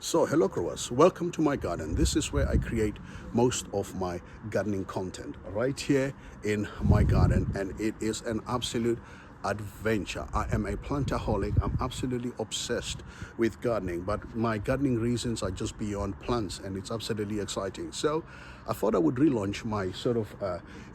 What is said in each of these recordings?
So hello growers, welcome to my garden. This is where I create most of my gardening content right here in my garden, and it is an absolute adventure. I am a plantaholic. I'm absolutely obsessed with gardening, but my gardening reasons are just beyond plants, and it's absolutely exciting. So I thought I would relaunch my sort of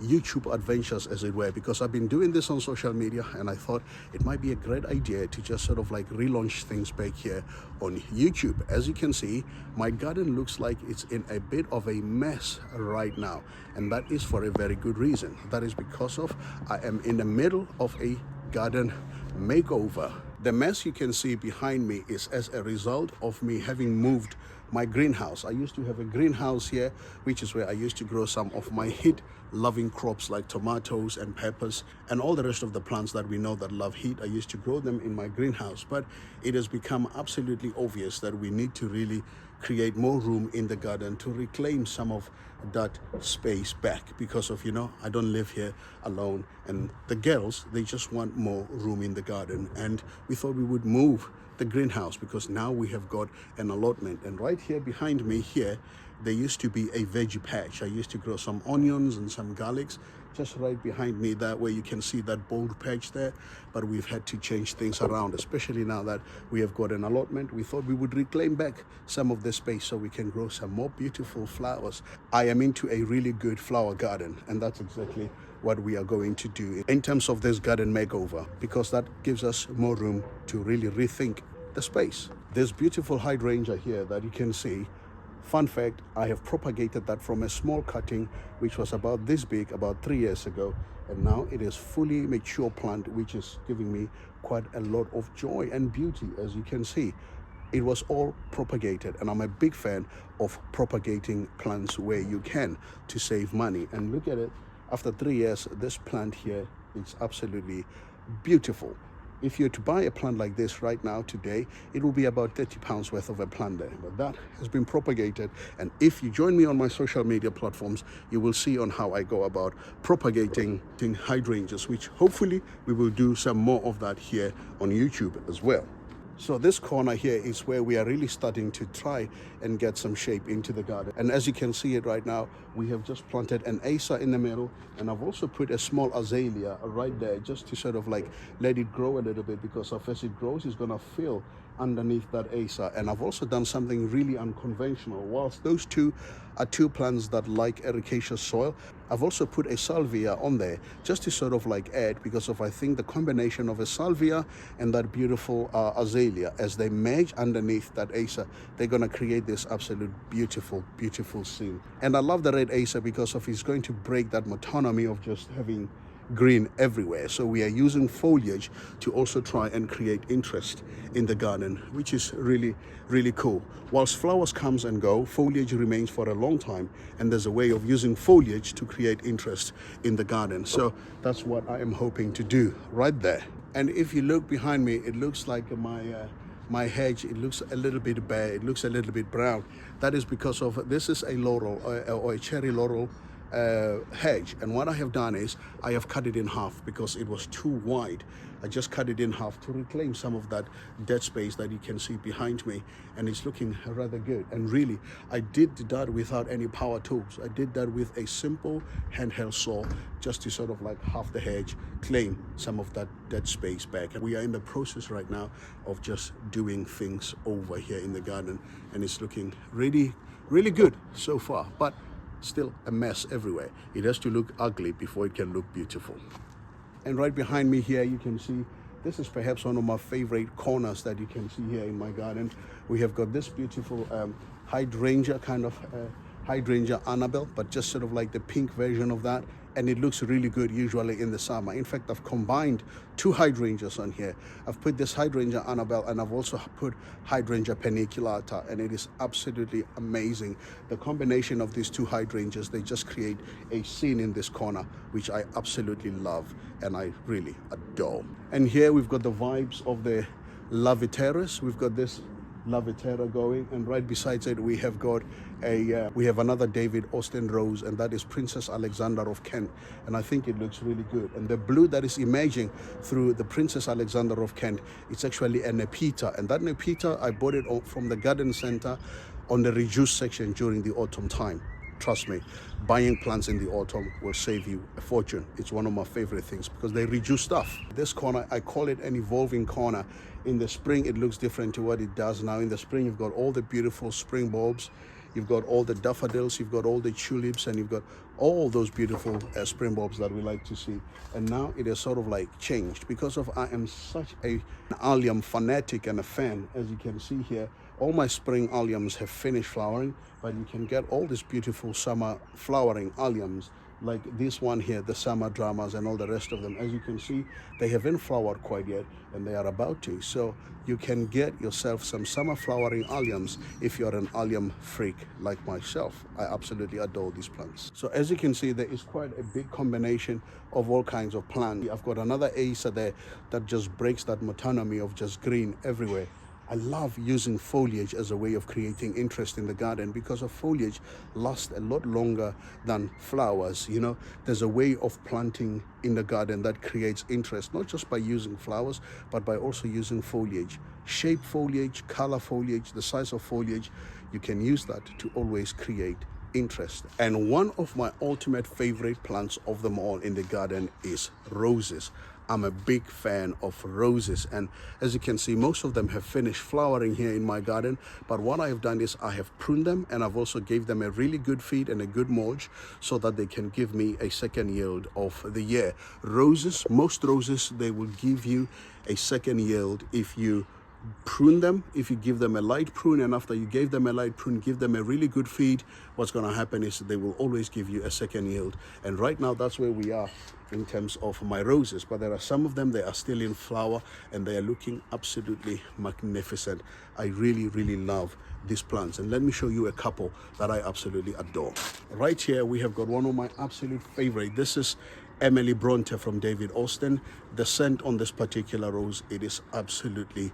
YouTube adventures, as it were, because I've been doing this on social media, and I thought it might be a great idea to just sort of like relaunch things back here on YouTube. As you can see, my garden looks like it's in a bit of a mess right now, and that is for a very good reason. That is because of I am in the middle of a garden makeover. The mess you can see behind me is as a result of me having moved my greenhouse. I used to have a greenhouse here, which is where I used to grow some of my heat loving crops like tomatoes and peppers and all the rest of the plants that we know that love heat. I used to grow them in my greenhouse, but it has become absolutely obvious that we need to really create more room in the garden to reclaim some of that space back, because of, I don't live here alone, and the girls, they just want more room in the garden, and we thought we would move the greenhouse because now we have got an allotment. And right here behind me here, there used to be a veggie patch. I used to grow some onions and some garlics just right behind me, that way you can see that bold patch there. But we've had to change things around, especially now that we have got an allotment. We thought we would reclaim back some of the space so we can grow some more beautiful flowers. I am into a really good flower garden, and that's exactly what we are going to do in terms of this garden makeover, because that gives us more room to really rethink the space. This beautiful hydrangea here that you can see, fun fact, I have propagated that from a small cutting which was about this big about 3 years ago, and now it is fully mature plant, which is giving me quite a lot of joy and beauty. As you can see, it was all propagated, and I'm a big fan of propagating plants where you can to save money. And look at it, after 3 years, this plant here is absolutely beautiful. If you're to buy a plant like this right now today, it will be about £30 worth of a plant there, but that has been propagated. And if you join me on my social media platforms, you will see on how I go about propagating hydrangeas, which hopefully we will do some more of that here on YouTube as well. So this corner here is where we are really starting to try and get some shape into the garden. And as you can see it right now, we have just planted an acer in the middle, and I've also put a small azalea right there just to sort of like let it grow a little bit, because as it grows, it's gonna fill underneath that acer. And I've also done something really unconventional. Whilst those two are two plants that like ericaceous soil, I've also put a salvia on there just to sort of like add, because of I think the combination of a salvia and that beautiful azalea, as they merge underneath that acer, they're going to create this absolute beautiful scene. And I love the red acer because of it's going to break that monotony of just having green everywhere. So we are using foliage to also try and create interest in the garden, which is really cool. Whilst flowers comes and go, foliage remains for a long time, and there's a way of using foliage to create interest in the garden. So that's what I am hoping to do right there. And if you look behind me, it looks like my hedge, it looks a little bit bare, it looks a little bit brown. That is because of this is a laurel or a cherry laurel hedge, and what I have done is I have cut it in half because it was too wide. I just cut it in half to reclaim some of that dead space that you can see behind me, and it's looking rather good. And really, I did that without any power tools. I did that with a simple handheld saw, just to sort of like half the hedge, claim some of that dead space back. And we are in the process right now of just doing things over here in the garden, and it's looking really good so far, but still a mess everywhere. It has to look ugly before it can look beautiful. And right behind me here, you can see this is perhaps one of my favorite corners that you can see here in my garden. We have got this beautiful hydrangea, kind of hydrangea Annabelle, but just sort of like the pink version of that, and it looks really good usually in the summer. In fact, I've combined two hydrangeas on here. I've put this hydrangea Annabelle, and I've also put hydrangea paniculata, and it is absolutely amazing. The combination of these two hydrangeas, they just create a scene in this corner, which I absolutely love and I really adore. And here we've got the vibes of the Laviteris. We've got this lavitera going, and right besides it we have got we have another David Austin rose, and that is Princess Alexander of Kent, and I think it looks really good. And the blue that is emerging through the Princess Alexander of Kent, it's actually a nepeta, and that nepeta I bought it from the garden center on the reduced section during the autumn time. Trust me, buying plants in the autumn will save you a fortune. It's one of my favorite things because they reduce stuff. This corner, I call it an evolving corner. In the spring, it looks different to what it does now. In the spring, you've got all the beautiful spring bulbs. You've got all the daffodils, you've got all the tulips, and you've got all those beautiful spring bulbs that we like to see. And now it is sort of like changed because of I am such an allium fanatic and a fan. As you can see here, all my spring alliums have finished flowering, but you can get all these beautiful summer flowering alliums like this one here, the summer dramas and all the rest of them. As you can see, they haven't flowered quite yet, and they are about to. So you can get yourself some summer flowering alliums if you're an allium freak like myself. I absolutely adore these plants. So as you can see, there is quite a big combination of all kinds of plants. I've got another Acer there that just breaks that monotony of just green everywhere. I love using foliage as a way of creating interest in the garden because of foliage lasts a lot longer than flowers. You know, there's a way of planting in the garden that creates interest, not just by using flowers, but by also using foliage. Shape foliage, color foliage, the size of foliage, you can use that to always create interest. And one of my ultimate favorite plants of them all in the garden is roses. I'm a big fan of roses, and as you can see, most of them have finished flowering here in my garden. But what I have done is I have pruned them, and I've also gave them a really good feed and a good mulch so that they can give me a second yield of the year. Roses, most roses, they will give you a second yield if you prune them, if you give them a light prune, and after you gave them a light prune, give them a really good feed, what's going to happen is they will always give you a second yield. And right now that's where we are in terms of my roses, but there are some of them, they are still in flower and they are looking absolutely magnificent. I really love these plants, and let me show you a couple that I absolutely adore. Right here we have got one of my absolute favorite. This is Emily Bronte from David Austin. The scent on this particular rose, it is absolutely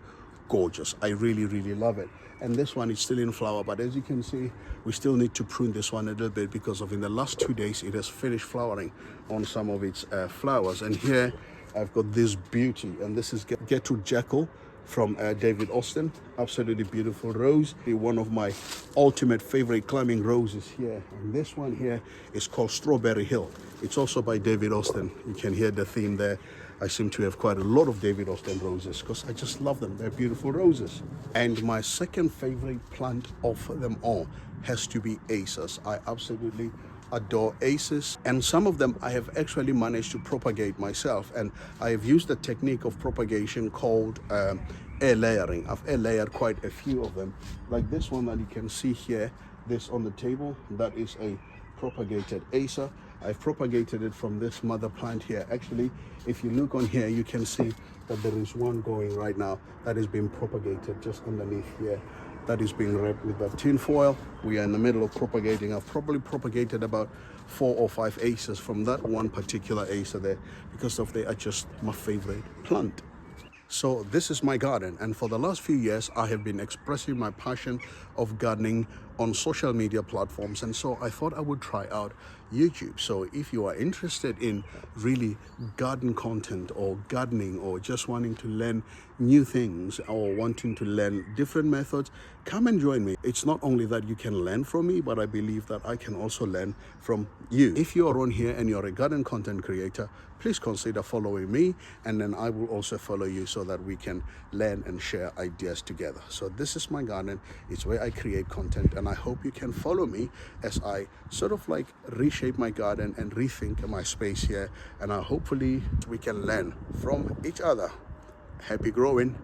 gorgeous. I really love it. And this one is still in flower, but as you can see, we still need to prune this one a little bit because of in the last 2 days it has finished flowering on some of its flowers. And here I've got this beauty, and this is Gertrude Jekyll from David Austin. Absolutely beautiful rose, one of my ultimate favorite climbing roses here. And this one here is called Strawberry Hill. It's also by David Austin. You can hear the theme there. I seem to have quite a lot of David Austin roses because I just love them. They're beautiful roses. And my second favorite plant of them all has to be acers. I absolutely adore acers, and some of them I have actually managed to propagate myself, and I have used a technique of propagation called air layering. I've air layered quite a few of them, like this one that you can see here, this on the table, that is a propagated acer. I've propagated it from this mother plant here. Actually, if you look on here, you can see that there is one going right now that is being propagated just underneath here. That is being wrapped with that tin foil. We are in the middle of propagating. I've probably propagated about 4 or 5 acers from that one particular acer there because of they are just my favorite plant. So this is my garden, and for the last few years I have been expressing my passion of gardening on social media platforms, and so I thought I would try out YouTube. So if you are interested in really garden content or gardening, or just wanting to learn new things or wanting to learn different methods, come and join me. It's not only that you can learn from me, but I believe that I can also learn from you. If you are on here and you're a garden content creator, please consider following me, and then I will also follow you so that we can learn and share ideas together. So this is my garden. It's where I create content, and I hope you can follow me as I sort of like reshape my garden and rethink my space here, and hopefully we can learn from each other. Happy growing.